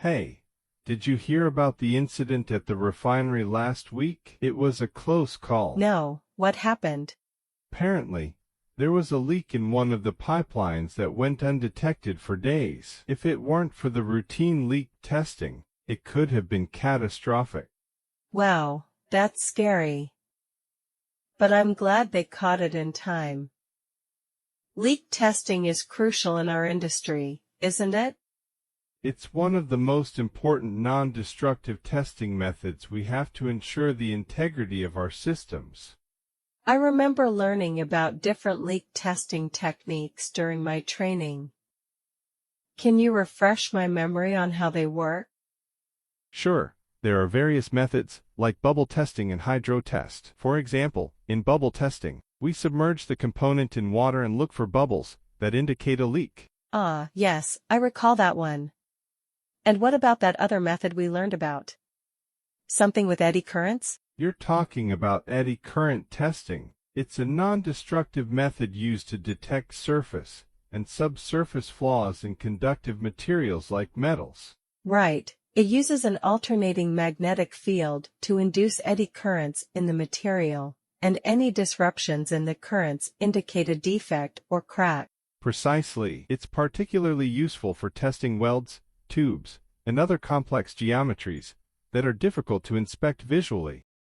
Hey, did you hear about the incident at the refinery last week? It was a close call. No, what happened? Apparently, there was a leak in one of the pipelines that went undetected for days. If it weren't for the routine leak testing, it could have been catastrophic. Wow, that's scary. But I'm glad they caught it in time. Leak testing is crucial in our industry, isn't it? It's one of the most important non-destructive testing methods. We have to ensure the integrity of our systems. I remember learning about different leak testing techniques during my training. Can you refresh my memory on how they work? Sure, there are various methods, like bubble testing and hydro test. For example, in bubble testing, we submerge the component in water and look for bubbles that indicate a leak. Ah, yes, I recall that one. And what about that other method we learned about? Something with eddy currents? You're talking about eddy current testing. It's a non-destructive method used to detect surface and subsurface flaws in conductive materials like metals. Right. It uses an alternating magnetic field to induce eddy currents in the material, and any disruptions in the currents indicate a defect or crack. Precisely. It's particularly useful for testing welds, tubes, and other complex geometries that are difficult to inspect visually.